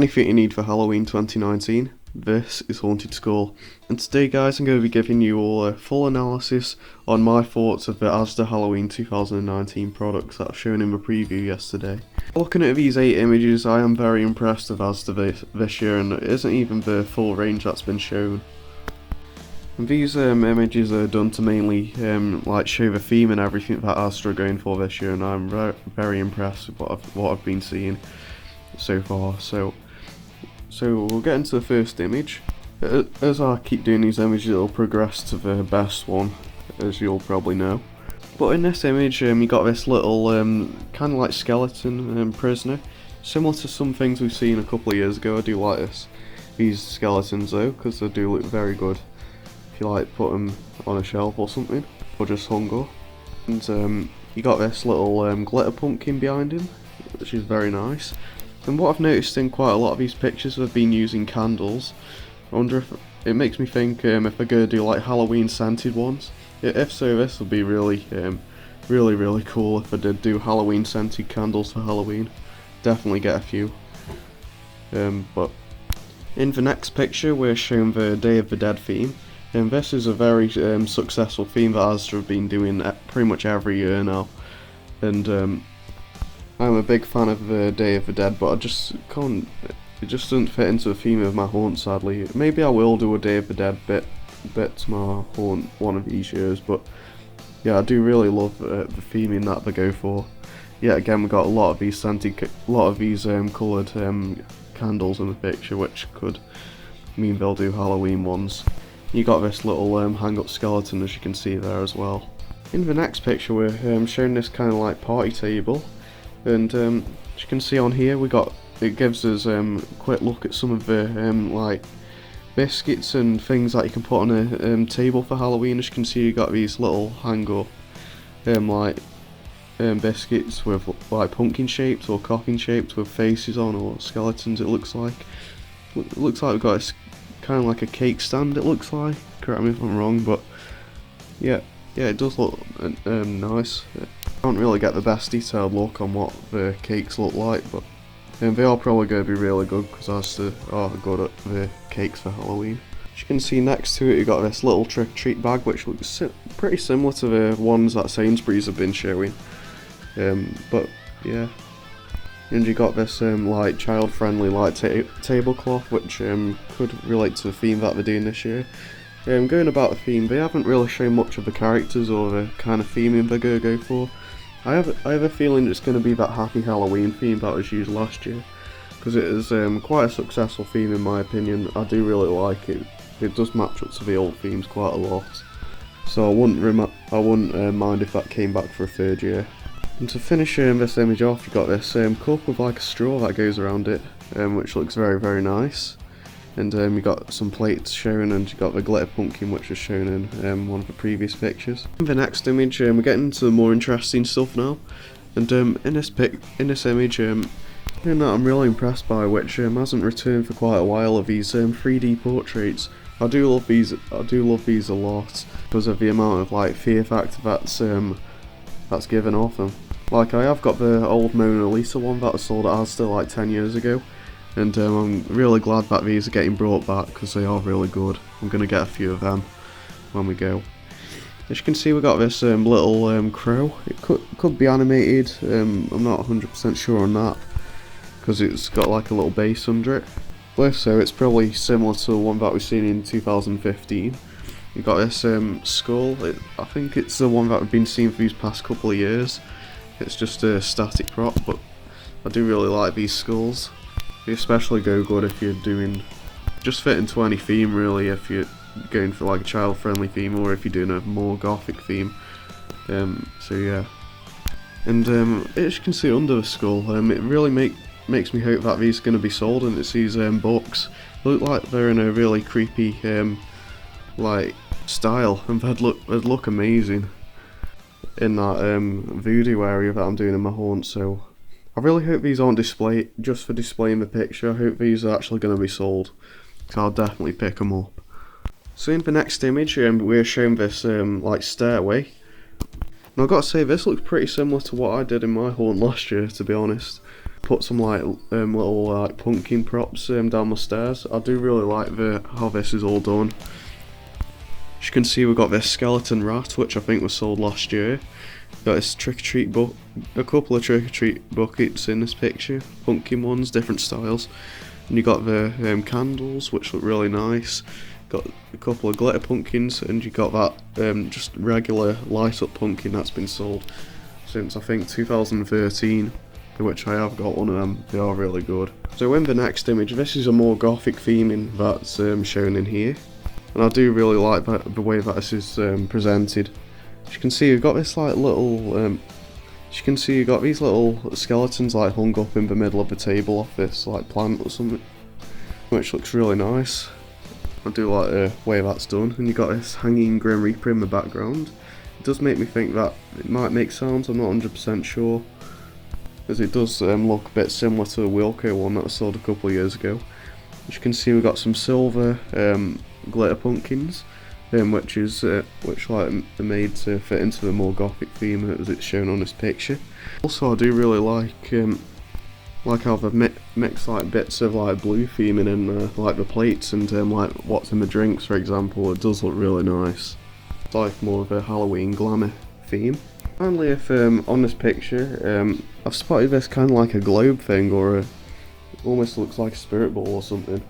anything you need for Halloween 2019, this is Haunted School. And today guys, I'm going to be giving you all a full analysis on my thoughts of the ASDA Halloween 2019 products that I've shown in the preview yesterday. Looking at these 8 images, I am very impressed with ASDA this year, and it isn't even the full range that's been shown. And these images are done to mainly like show the theme and everything that ASDA are going for this year, and I'm very impressed with what I've been seeing so far. So we'll get into the first image. As I keep doing these images, it'll progress to the best one, as you'll probably know. But in this image, you got this little kind of like skeleton prisoner, similar to some things we've seen a couple of years ago. I do like these skeletons though, because they do look very good if you like put them on a shelf or something, or just hung up. And you got this little glitter pumpkin behind him, which is very nice. And what I've noticed in quite a lot of these pictures, they've been using candles. I wonder if it makes me think if they're going to do like Halloween scented ones. If so, this would be really cool if I did do Halloween scented candles for Halloween. Definitely get a few. But in the next picture, we're shown the Day of the Dead theme. And this is a very successful theme that ASDA have been doing pretty much every year now. And I'm a big fan of the Day of the Dead, but I just can't. It just doesn't fit into the theme of my haunt, sadly. Maybe I will do a Day of the Dead bit to my haunt one of these years, but yeah, I do really love the theming that they go for. Yeah, again, we got a lot of these coloured candles in the picture, which could mean they'll do Halloween ones. You got this little hang-up skeleton, as you can see there as well. In the next picture, we're showing this kind of like party table. And as you can see on here, it gives us a quick look at some of the like biscuits and things that you can put on a table for Halloween. As you can see, you got these little hang-up biscuits with like pumpkin shapes or coffin shapes with faces on, or skeletons. It looks like we've got a, kind of like a cake stand. It looks like. Correct me if I'm wrong, but yeah, it does look nice. Can't really get the best detailed look on what the cakes look like, but they are probably going to be really good because ASDA are good at the cakes for Halloween. As you can see next to it, you got this little trick-or-treat bag, which looks pretty similar to the ones that Sainsbury's have been showing. But yeah, and you got this like child-friendly like tablecloth, which could relate to the theme that they're doing this year. Going about the theme, they haven't really shown much of the characters or the kind of theming they're going to go for. I have a feeling it's going to be that Happy Halloween theme that was used last year, because it is quite a successful theme in my opinion. I do really like it. It does match up to the old themes quite a lot, so I wouldn't mind if that came back for a third year. And to finish this image off, you got this cup with like a straw that goes around it, which looks very nice. And you got some plates shown, and you got the glitter pumpkin, which was shown in one of the previous pictures. In the next image, we're getting into the more interesting stuff now. And in this image, that I'm really impressed by, which hasn't returned for quite a while, are these 3D portraits. I do love these a lot because of the amount of like fear factor that's given off them. Like, I have got the old Mona Lisa one that was sold at ASDA like 10 years ago. And I'm really glad that these are getting brought back because they are really good. I'm going to get a few of them when we go. As you can see, we got this little crow. It could be animated. I'm not 100% sure on that because it's got like a little base under it. But if so, it's probably similar to the one that we've seen in 2015. You got this skull. I think it's the one that we've been seeing for these past couple of years. It's just a static prop, but I do really like these skulls. They especially go good if you're doing, just fit into any theme really, if you're going for like a child friendly theme or if you're doing a more gothic theme. So yeah. And as you can see under the skull, it really makes me hope that these are going to be sold, and it's these books. They look like they're in a really creepy like style, and they'd look amazing in that voodoo area that I'm doing in my haunt. So I really hope these aren't just for displaying the picture. I hope these are actually going to be sold, so I'll definitely pick them up. So in the next image, we're showing this like stairway. And I've got to say, this looks pretty similar to what I did in my haunt last year, to be honest. put some like little like pumpkin props down the stairs. I do really like how this is all done. As you can see, we've got this skeleton rat, which I think was sold last year. Got this trick-or-treat a couple of trick-or-treat buckets in this picture, pumpkin ones, different styles. And you got the candles, which look really nice. Got a couple of glitter pumpkins, and you got that just regular light-up pumpkin that's been sold since I think 2013, which I have got one of them. They are really good. So in the next image, this is a more gothic theming that's shown in here. And I do really like the way that this is presented. As you can see, you've got this like little, as you can see, you've got these little skeletons like hung up in the middle of the table off this like plant or something, which looks really nice. I do like the way that's done. And you got this hanging Grim Reaper in the background. It does make me think that it might make sounds. I'm not 100% sure, as it does look a bit similar to the Wilco one that was sold a couple of years ago. As you can see, we've got some silver glitter pumpkins, which like are made to fit into the more gothic theme as it's shown on this picture. Also, I do really like how they've mixed like bits of like blue theming in like the plates and like what's in the drinks, for example. It does look really nice. It's like more of a Halloween glamour theme. Finally, if on this picture, I've spotted this kind of like a globe thing, or almost looks like a spirit ball or something,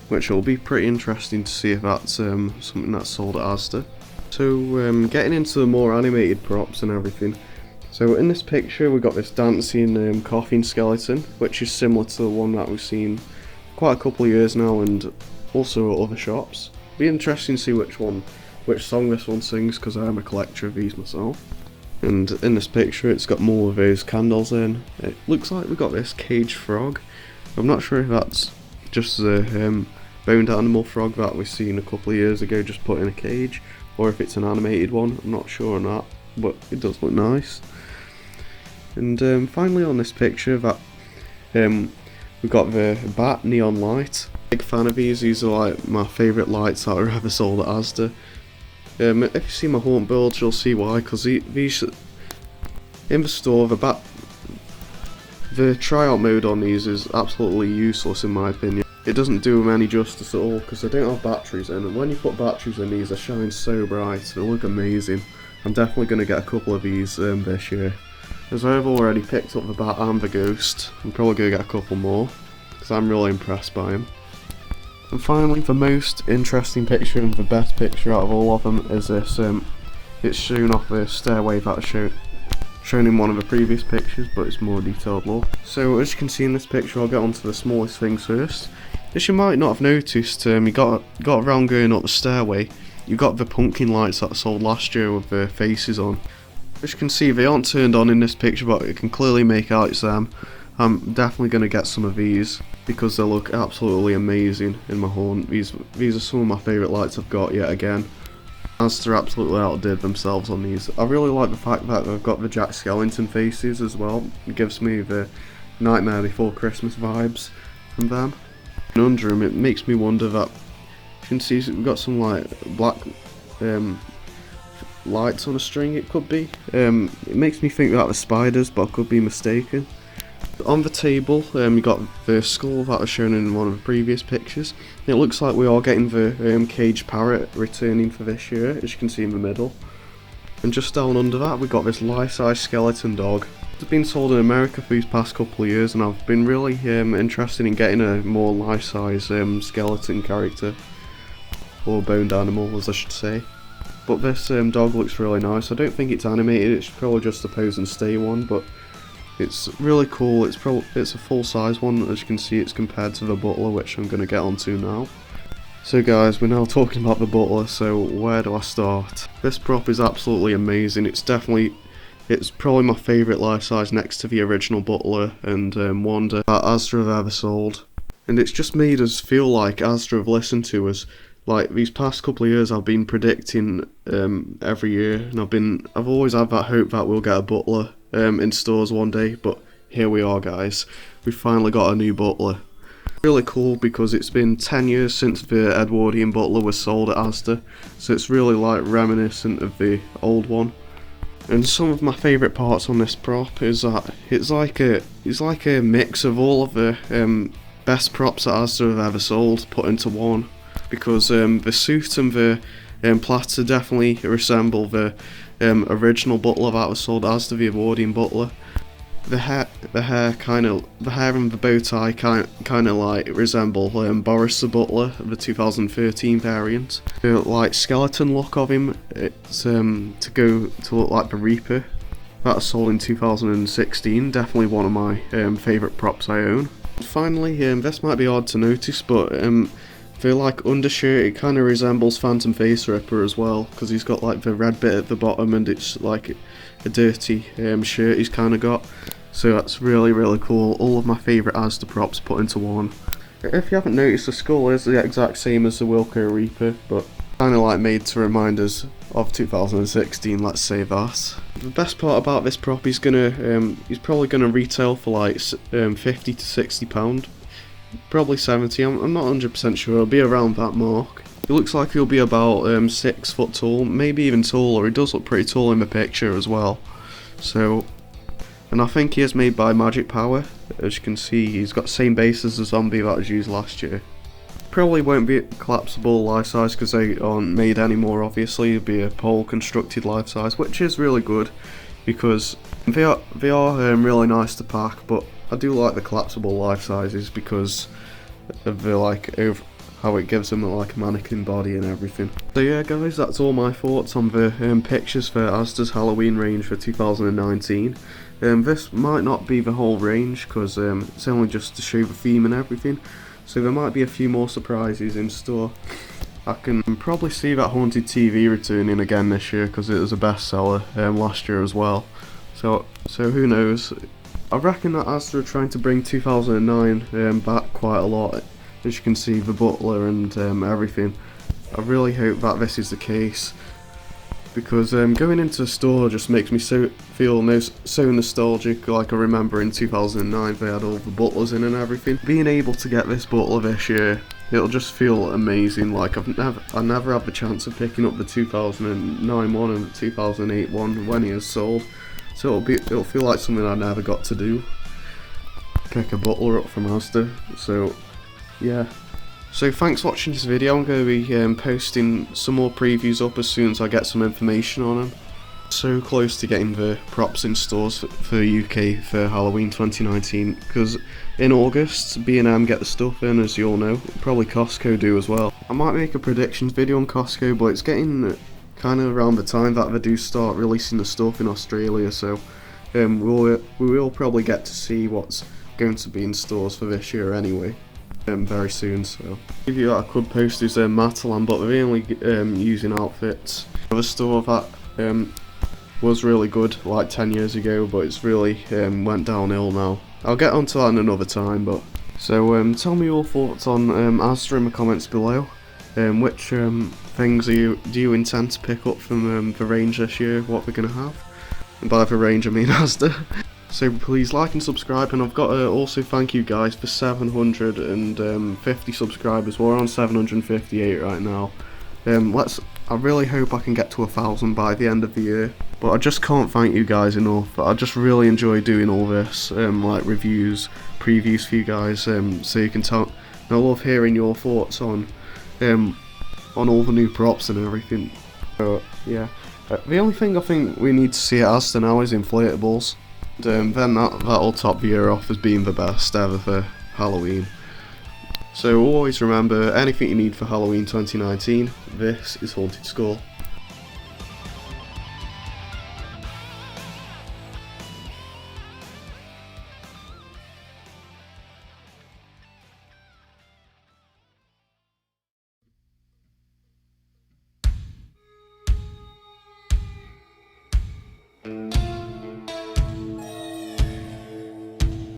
which will be pretty interesting to see if that's something that's sold at ASDA. So getting into the more animated props and everything. So in this picture we've got this dancing coffin skeleton, which is similar to the one that we've seen quite a couple of years now and also at other shops. Be interesting to see which song this one sings, because I am a collector of these myself. And in this picture it's got more of those candles in. It looks like we've got this caged frog. I'm not sure if that's just the boned animal frog that we've seen a couple of years ago just put in a cage, or if it's an animated one. I'm not sure on that, but it does look nice. And finally on this picture, that we've got the bat neon light. Big fan of these. These are like my favourite lights that are ever sold at ASDA. If you see my haunt builds, you'll see why, because these in the store, the tryout mode on these is absolutely useless in my opinion. It doesn't do them any justice at all, because they don't have batteries in, and when you put batteries in these, they shine so bright. They look amazing. I'm definitely going to get a couple of these this year. As I've already picked up the bat and the ghost, I'm probably going to get a couple more, because I'm really impressed by them. And finally, the most interesting picture and the best picture out of all of them is this. It's shown off the stairway that was shown in one of the previous pictures, but it's more detailed look. So as you can see in this picture, I'll get onto the smallest things first. As you might not have noticed, you got around going up the stairway, you got the pumpkin lights that sold last year with the faces on. As you can see, they aren't turned on in this picture, but you can clearly make out it's them. I'm definitely going to get some of these because they look absolutely amazing in my haunt. These are some of my favourite lights I've got yet again. ASDA absolutely outdid themselves on these. I really like the fact that they've got the Jack Skellington faces as well. It gives me the Nightmare Before Christmas vibes from them. And under them, it makes me wonder that you can see we've got some like black lights on a string. It could be. It makes me think that the spiders, but I could be mistaken. On the table, you got the skull that was shown in one of the previous pictures. It looks like we are getting the caged parrot returning for this year, as you can see in the middle. And just down under that, we got this life-size skeleton dog. It's been sold in America for these past couple of years, and I've been really interested in getting a more life-size skeleton character, or boned animal, as I should say. But this dog looks really nice. I don't think it's animated. It's probably just a pose and stay one, but it's really cool. It's a full-size one. As you can see, it's compared to the butler, which I'm going to get onto now. So guys, we're now talking about the butler, so where do I start? This prop is absolutely amazing. It's probably my favourite life size next to the original butler and Wanda that ASDA have ever sold. And it's just made us feel like ASDA have listened to us. Like, these past couple of years I've been predicting every year, and I've always had that hope that we'll get a butler in stores one day, but here we are guys. We've finally got a new butler. Really cool because it's been 10 years since the Edwardian butler was sold at ASDA, so it's really like reminiscent of the old one. And some of my favourite parts on this prop is that it's like a mix of all of the best props that ASDA have ever sold put into one, because the suit and the platter definitely resemble the original butler that was sold as the Edwardian butler. The hair and the bow tie kind of like resemble Boris the Butler, the 2013 variant. The like skeleton look of him, it's to look like the Reaper. That was sold in 2016. Definitely one of my favourite props I own. Finally, this might be hard to notice, but the like undershirt, it kind of resembles Phantom Face Ripper as well, because he's got like the red bit at the bottom, and it's like a dirty shirt he's kind of got. So that's really, really cool. All of my favourite ASDA props put into one. If you haven't noticed, the skull is the exact same as the Wilco Reaper, but kind of like made to remind us of 2016, let's say that. The best part about this prop, he's probably gonna retail for like 50 to 60 £, probably 70. I'm not 100% sure. It'll be around that mark. It looks like he'll be about 6 foot tall, maybe even taller. He does look pretty tall in the picture as well. So. And I think he is made by Magic Power. As you can see, he's got the same base as the zombie that was used last year. Probably won't be collapsible life size because they aren't made anymore, obviously. It'll be a pole constructed life size, which is really good because they are really nice to pack, but I do like the collapsible life sizes because of the how it gives them like a mannequin body and everything. So yeah guys, that's all my thoughts on the pictures for ASDA's Halloween range for 2019. This might not be the whole range because it's only just to show the theme and everything, so there might be a few more surprises in store. I can probably see that Haunted TV returning again this year because it was a bestseller last year as well. So who knows? I reckon that ASDA are trying to bring 2009 back quite a lot. As you can see, the butler and everything. I really hope that this is the case, because going into the store just makes me feel so nostalgic. Like I remember in 2009 they had all the butlers in and everything. Being able to get this butler this year, it'll just feel amazing. Like I never had the chance of picking up the 2009 one and the 2008 one when he was sold, so it'll feel like something I never got to do. Pick a butler up from ASDA. So yeah. So thanks for watching this video. I'm going to be posting some more previews up as soon as I get some information on them. So close to getting the props in stores for UK for Halloween 2019, because in August B&M get the stuff in, as you all know. Probably Costco do as well. I might make a predictions video on Costco, but it's getting kind of around the time that they do start releasing the stuff in Australia, so we will probably get to see what's going to be in stores for this year anyway. Very soon. So the video that I could post is Matalan, but they're only using outfits. Another store that was really good like 10 years ago, but it's really went downhill now. I'll get onto that in another time. But so tell me your thoughts on ASDA in the comments below. Which things do you intend to pick up from the range this year? What we're gonna have? And by the range I mean ASDA. So please like and subscribe, and I've got to also thank you guys for 750 subscribers. We're on 758 right now. I really hope I can get to 1,000 by the end of the year. But I just can't thank you guys enough. I just really enjoy doing all this, like reviews, previews for you guys, so you can tell. I love hearing your thoughts on all the new props and everything. So yeah, the only thing I think we need to see at ASDA now is inflatables. Then that'll top the year off as being the best ever for Halloween. So always remember, anything you need for Halloween 2019, this is Haunted Skull.